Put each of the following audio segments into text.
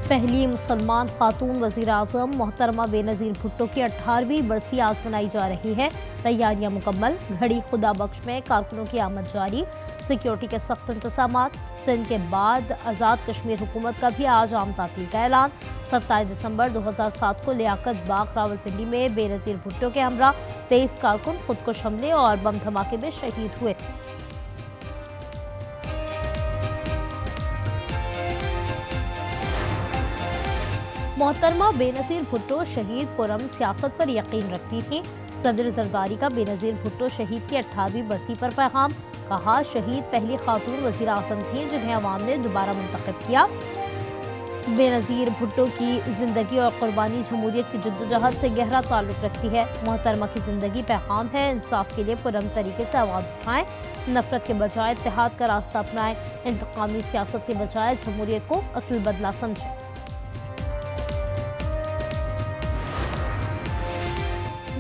पहली मुसलमान खातून वज़ीर आज़म मोहतरमा बेनज़ीर भुट्टो की 18वीं बरसी आज मनाई जा रही है। तैयारियां मुकम्मल, घड़ी खुदा बख्श में कारकुनों की आमद जारी, सिक्योरिटी के सख्त इंतजाम। सिंध के बाद आज़ाद कश्मीर हुकूमत का भी आज आम तातील का ऐलान। 27 दिसंबर 2007 को लियाकत बाग रावलपिंडी में बेनज़ीर भुट्टो के हमरा 23 कारकुन खुदकुश हमले और बम धमाके में शहीद हुए। मोहतरमा बेनज़ीर भुट्टो शहीद पुरम सियासत पर यकीन रखती थी। सदर जरदारी का बेनज़ीर भुट्टो शहीद की 18वीं बरसी पर पैगाम। कहा, शहीद पहली खातून वज़ीर आज़म थी जिन्हें अवाम ने दोबारा मुंतखब किया। बेनज़ीर भुट्टो की जिंदगी और कुर्बानी जमहूरियत की जद्दोजहद से गहरा ताल्लुक रखती है। मोहतरमा की जिंदगी पैगाम है, इंसाफ के लिए पुरअमन तरीके से आवाज़ उठाएं, नफरत के बजाय इत्तेहाद का रास्ता अपनाएं, इंतकामी सियासत के बजाय जमहूरियत को असल बदला समझें।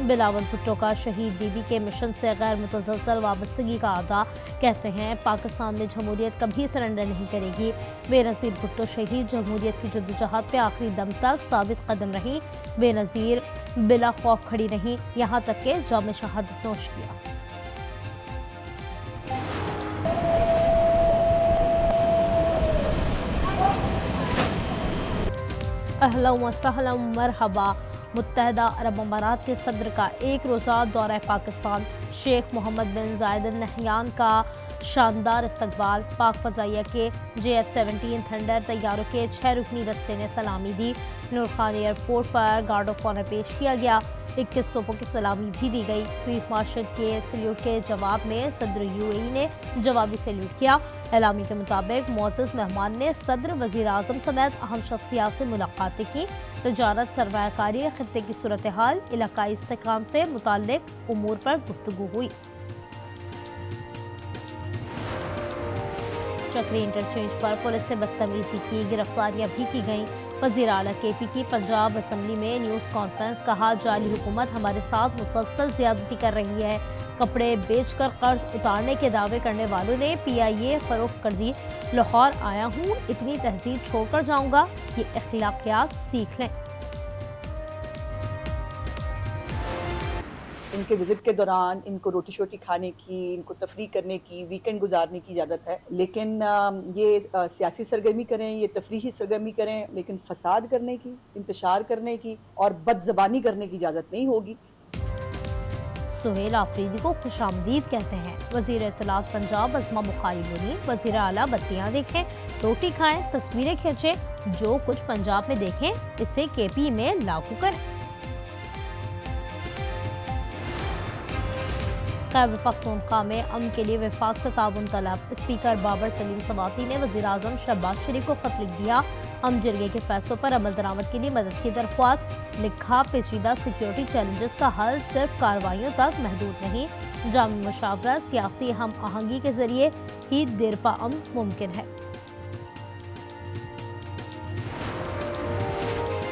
बिलावल भुट्टो का शहीद बीबी के मिशन से गैर मुतज़लज़ल वाबस्तगी का अदा। कहते हैं, पाकिस्तान में जमहूरियत कभी सरेंडर नहीं करेगी। बेनज़ीर भुट्टो शहीद जमहूरियत की जद्दोजहद पे आखिरी दम तक साबित कदम रही। बेनज़ीर बिला खौफ खड़ी रही, यहाँ तक के जाम शहादत नोश किया। अहलन व सहलन मरहबा। मुत्तहदा अरब अमारात के सदर का एक रोज़ा दौरा पाकिस्तान। शेख मोहम्मद बिन जायद अल नहयान का शानदार इस्तकबाल। पाक फ़ज़ाइया के JF-17 थंडर तैयारों के 6 रुकनी दस्ते ने सलामी दी। नूर खान एयरपोर्ट पर गार्ड ऑफ ऑनर पेश किया गया। 21 तोपों की सलामी भी दी गई। फील्ड मार्शल के सल्यूट के जवाब में सदर UAE ने जवाबी सल्यूट किया। एलामी के मुताबिक मुअज़्ज़ज़ मेहमान ने सदर, वज़ीर आज़म समेत अहम शख्सियात से मुलाकातें की। तजारत, सरमायाकारी, खित्ते की सूरत हाल, इलाकाई इस्तेहकाम से मुताल्लिक़ उमूर पर गुफ्तगू हुई। चक्री इंटरचेंज पर पुलिस ने बदतमीजी की, गिरफ्तारियां भी की गईं। वज़ीर आला KP की पंजाब असम्बली में न्यूज़ कॉन्फ्रेंस। कहा, जाली हुकूमत हमारे साथ मुसलसल ज़्यादती कर रही है। कपड़े बेचकर कर्ज उतारने के दावे करने वालों ने PIA फरोख्त कर दी। लाहौर आया हूँ, इतनी तहजीब छोड़कर जाऊँगा, ये अखलाकियात सीख लें। इनके विजिट के दौरान इनको रोटी शोटी खाने की, इनको तफरीह करने की, वीकेंड गुजारने की इजाज़त है, लेकिन ये सियासी सरगर्मी करें, ये तफरीही सरगर्मी करें, लेकिन फसाद करने की, इंतशार करने की और बदज़बानी करने की इजाज़त नहीं होगी। सुहेल आफरीदी को खुशामदीद कहते हैं। वज़ीर इत्तलात पंजाब अज़मा बुखारी बोली, वज़ीर आला बत्तियाँ देखें, रोटी खाएं, तस्वीरें खींचें, जो कुछ पंजाब में देखें इसे KP में लागू करें। खैबर पख्तूनख्वा में अमन के लिए वफाक से ताउन तलब। स्पीकर बाबर सलीम सवाती ने वज़ीर आज़म शहबाज शरीफ को खत लिख दिया। हम जिरगे के फैसलों पर अमल दरामद के लिए मदद की दरख्वास्त। लिखा, पेचीदा सिक्योरिटी चैलेंजेस का हल सिर्फ कार्रवाइयों तक महदूद नहीं, जामी मुशावरत, सियासी हम आहंगी के जरिए ही देरपा अमन मुमकिन है।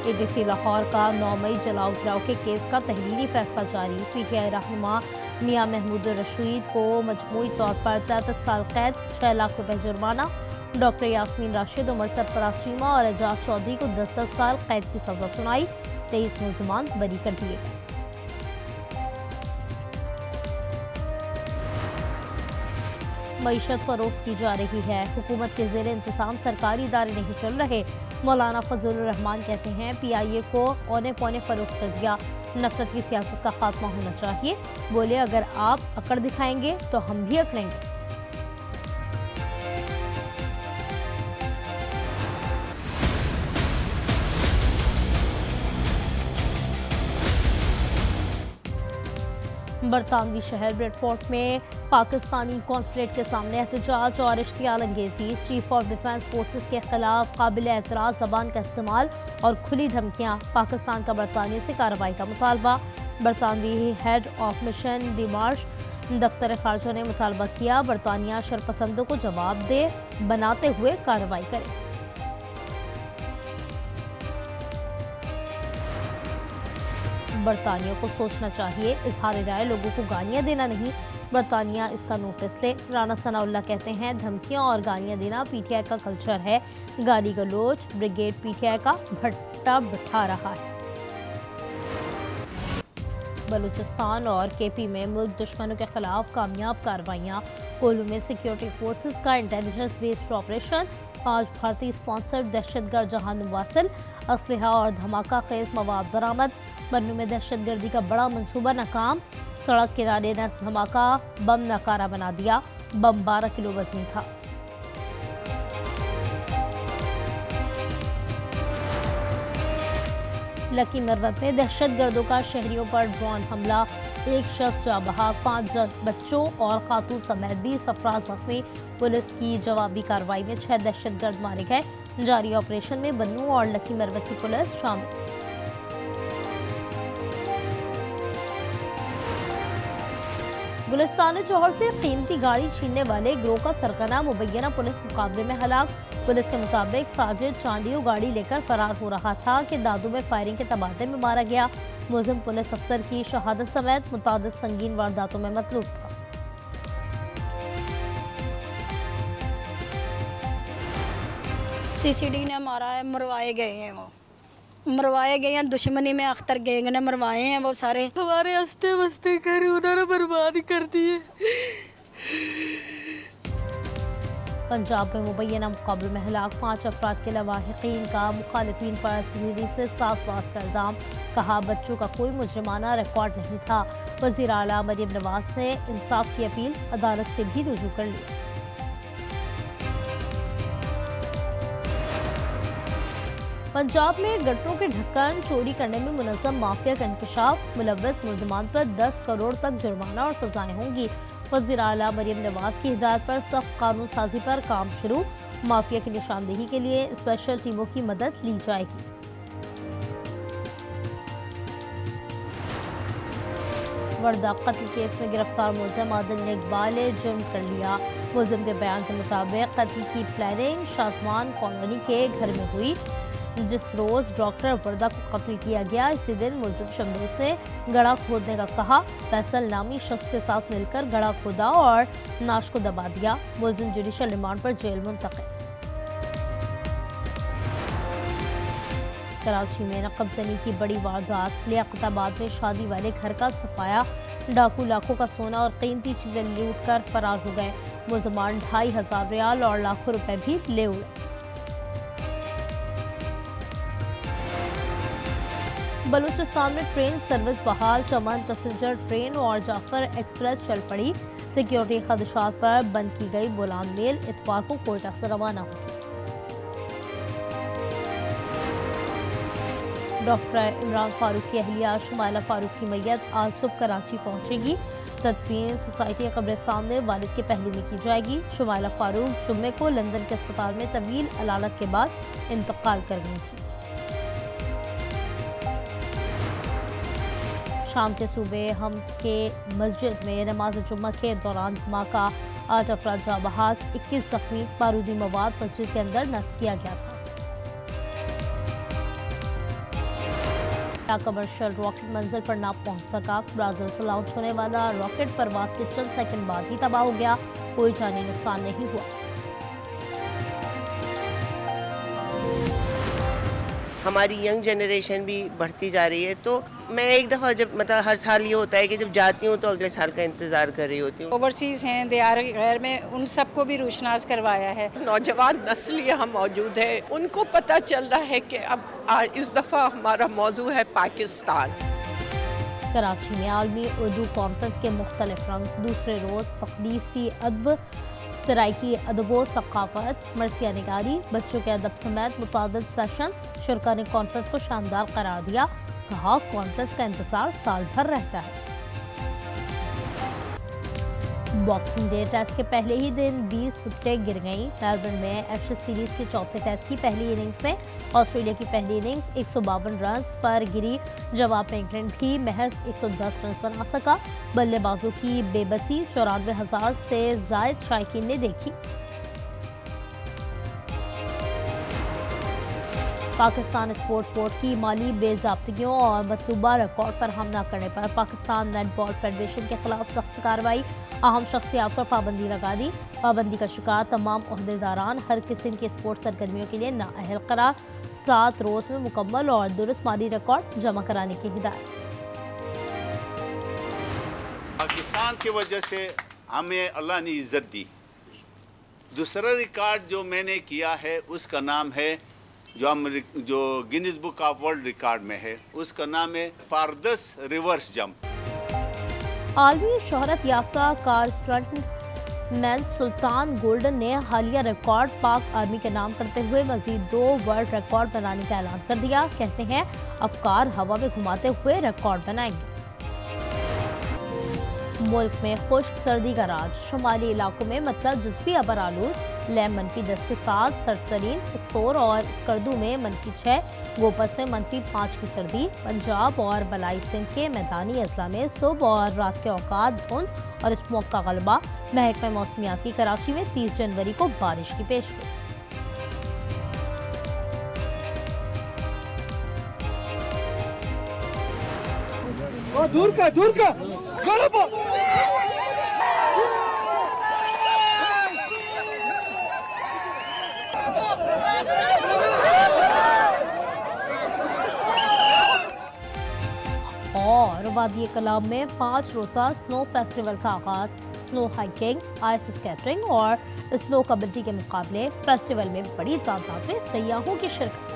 ADC लाहौर का 9 मई जलाओ गिराव के केस का तहरीरी फैसला जारी। PTI रहनुमा मियां महमूद रशीद को मजमूई तौर पर 33 साल कैद, 6 लाख रुपए जुर्माना। डॉक्टर यास्मीन राशिद, उमर सरफराज चीमा और एजाज चौधरी को 10-10 साल कैद की सजा सुनाई। 23 मुल्जिमान बरी कर दिए गए। मईशत फरोख्त की जा रही है, हुकूमत के ज़ेर इंतज़ाम सरकारी इदारे नहीं चल रहे। मौलाना फजलुर रहमान कहते हैं, PIA को औने पौने फरोख्त कर दिया। नफरत की सियासत का खात्मा होना चाहिए। बोले, अगर आप अकड़ दिखाएंगे तो हम भी अकड़ेंगे। बरतानवी शहर ब्रेडफोर्ड में पाकिस्तानी कौंसलेट के सामने एहतजाज और इश्तियाल अंगेजी। चीफ ऑफ डिफेंस फोर्सेस के खिलाफ काबिल एतराज़ ज़बान का इस्तेमाल और खुली धमकियाँ। पाकिस्तान का बरतानिया से कार्रवाई का मुतालबा। बरतानवी हेड ऑफ मिशन डिमार्श दफ्तर खारजा ने मुतालबा किया, बरतानिया शरपसंदों को जवाब दे बनाते हुए कार्रवाई करे। बरतानिया को सोचना चाहिए, इजहार राय लोगों को गालियां देना नहीं। बरतानिया इसका नोटिस ले। राना सनाउल्लाह कहते हैं धमकियां और गालियां देना पीटीआई का कल्चर है। गाली गलोच ब्रिगेड पीटीआई का भट्टा बिठा रहा है। बलूचिस्तान और केपी में मुल्क दुश्मनों के खिलाफ कामयाब कार्रवाइयाँ। कोल्लू में सिक्योरिटी फोर्सेस का इंटेलिजेंस बेस्ड ऑपरेशन। 5 भारतीय स्पॉन्सर्ड दहशतगर्द जहान वासिल, असलहा और धमाका खेज मवाद बरामद। बन्नू में दहशतगर्दी का बड़ा मंसूबा नाकाम। सड़क किनारे नस धमाका बम नकारा बना दिया। बम 12 किलो वजनी था। लकी मरवत में दहशतगर्दों का शहरियों पर ड्रोन हमला। 1 शख्स जाँ बहक, 5 बच्चों और खातून समेत 20 अफराद जख्मी। पुलिस की जवाबी कार्रवाई में 6 दहशतगर्द मारे गए। जारी ऑपरेशन में बन्नू और लकी मरवत की पुलिस शामिल। गुलिस्तान जौहर से कीमती गाड़ी छीनने वाले गिरोह का सरगना मुबैना पुलिस मुकाबले में हलाक। पुलिस के मुताबिक साजिद चांडियो गाड़ी लेकर फरार हो रहा था कि दादू में फायरिंग के तबादले में मारा गया। मुलजिम पुलिस अफसर की शहादत समेत मुतादिद संगीन वारदातों में मतलूब था। सीसीडी ने मारा है, मरवाए गए हैं, वो मरवाए गए हैं। दुश्मनी में अख्तर गैंग ने मरवाए हैं वो सारे। हमारे हंसते बसते घर उन्होंने बर्बाद कर दिए। पंजाब में मुबैना मुकाबले में हलाक 5 अफराद के लवाहिकीन का मुखालिफिन पर सीधी से साफबाज का इल्ज़ाम। कहा बच्चों का कोई मुजरिमाना रिकॉर्ड नहीं था। वज़ीर आला मरीम नवाज ने इंसाफ की अपील अदालत से भी रुजू कर ली। पंजाब में गटरों के ढक्कन चोरी करने में मुनज़्ज़म माफिया का इंकशाफ। मुलव्वस मुलज़मान पर 10 करोड़ तक जुर्माना और सजाएं होंगी। वज़ीर आला मरीम नवाज की हिदायत पर सख्त कानून साजी पर काम शुरू। माफिया की निशानदेही के लिए स्पेशल टीमों की मदद ली जाएगी। वर्दा कत्ल केस में गिरफ्तार मुलजिम आदिल ने इकबाल जुर्म कर लिया। मुलजिम के बयान के मुताबिक कत्ल की प्लानिंग शाजमान कॉलोनी के घर में हुई। जिस रोज डॉक्टर वर्दा को कत्ल किया गया, इसी दिन मुलजिम शमरेज ने गड़ा खोदने का कहा। फैसल नामी शख्स के साथ मिलकर गड़ा खोदा और नाश को दबा दिया। मुलजिम जुडिशल रिमांड पर जेल मुंतकिल। कराची में नकबजनी की बड़ी वारदात। लियाकताबाद में शादी वाले घर का सफाया। डाकू लाखों का सोना और कीमती चीजें लूट कर फरार हो गए। मुलजमान 2500 रियाल और लाखों रुपए भी ले उड़े। बलूचिस्तान में ट्रेन सर्विस बहाल। चमन पैसेंजर ट्रेन और जाफर एक्सप्रेस चल पड़ी। सिक्योरिटी खदशात पर बंद की गई बोलान मेल। इतवार को कोयटा से रवाना होगी। डॉक्टर इमरान फारूक की अहलिया शुमाइला फारूक की मैयत आज सुबह कराची पहुंचेगी। तदफीन सोसाइटी कब्रिस्तान में वालिद के पहलू में की जाएगी। शुमाइला फारूक जुम्मे को लंदन के अस्पताल में तवील अलालत के बाद इंतकाल कर गई थी। शाम के सूबे हम्स के मस्जिद में नमाज जुम्मा के दौरान धमाका। 8 अफराद जाँ बहक, 21 जख्मी। बारूदी मवाद मस्जिद के अंदर नस्ब किया गया था। कमर्शियल रॉकेट मंजिल पर ना पहुंच सका। ब्राजील से लॉन्च होने वाला रॉकेट परवाज के चंद सेकंड बाद ही तबाह हो गया। कोई जानी नुकसान नहीं हुआ। हमारी यंग जनरेशन भी बढ़ती जा रही है, तो मैं एक दफ़ा जब मतलब हर साल ये होता है कि जब जाती हूँ तो अगले साल का इंतज़ार कर रही होती हूँ। ओवरसीज़ हैं, दियार गैर में, उन सबको भी रोशनास करवाया है। नौजवान नस्ल यहाँ मौजूद है, उनको पता चल रहा है कि अब इस दफ़ा हमारा मौजू है पाकिस्तान। कराची में आलमी उर्दू कॉन्फ्रेंस के मुख्तलिफ रंग। दूसरे रोज़ तकदीसी अदब, सराइकी अदबो सकाफत, मरसिया निगारी, बच्चों के अदब समेत मुतादिद सेशंस। शुरका ने कॉन्फ्रेंस को शानदार करार दिया। कहा कॉन्फ्रेंस का इंतजार साल भर रहता है। बॉक्सिंग डे टेस्ट के पहले ही दिन 20 विकेटें गिर गईं। मेलबर्न में एशेज सीरीज के चौथे टेस्ट की पहली इनिंग्स में ऑस्ट्रेलिया की पहली इनिंग्स 152 रन पर गिरी। जवाब में इंग्लैंड भी महज 110 रन बना सका। बल्लेबाजों की बेबसी 94,000 से जायद शायकीन ने देखी। पाकिस्तान स्पोर्ट्स बोर्ड की माली बेज़ाब्तियों और मतलूबा रिकॉर्ड फराहम न करने पर पाकिस्तान नेटबॉल फेडरेशन के खिलाफ सख्त कार्रवाई। अहम शख्सियात पर पाबंदी लगा दी। पाबंदी का शिकार तमाम ओहदेदारान हर किस्म की स्पोर्ट्स सरगर्मियों के लिए नाअहल करार। 7 रोज में मुकम्मल और दुरुस्त माली रिकॉर्ड जमा कराने की हिदायत। पाकिस्तान की वजह से हमें अल्लाह ने इज्जत दी। दूसरा रिकॉर्ड जो मैंने किया है उसका नाम है जो Guinness book of world record में है, उसका नाम है फारदस रिवर्स जंप। आलमी शोहरत याफ्ता कार स्टंट मैन सुल्तान गोल्डन ने हालिया रिकॉर्ड पाक आर्मी के नाम करते हुए मजीद 2 वर्ल्ड रिकॉर्ड बनाने का ऐलान कर दिया। कहते हैं अब कार हवा में घुमाते हुए रिकॉर्ड बनाएंगे। मुल्क में खुश्क सर्दी का राज। शुमाली इलाकों में मतलब जुज़वी अबर आलूद। लैम -10 के साथ सर्दतरीन। स्तोर और स्कर्दू में -6, गोपस में -5 की सर्दी। पंजाब और बलाई सिंध के मैदानी अजला में सुबह और रात के औकात धुंध और स्मोक का गलबा। महकमा मौसमियात की कराची में 30 जनवरी को बारिश की पेशगोई। और वादी कलाम में 5 रोज़ा स्नो फेस्टिवल का आगाज। स्नो हाइकिंग, आइस स्केटिंग और स्नो कबड्डी के मुकाबले। फेस्टिवल में बड़ी तादाद में सयाहों की शिरकत।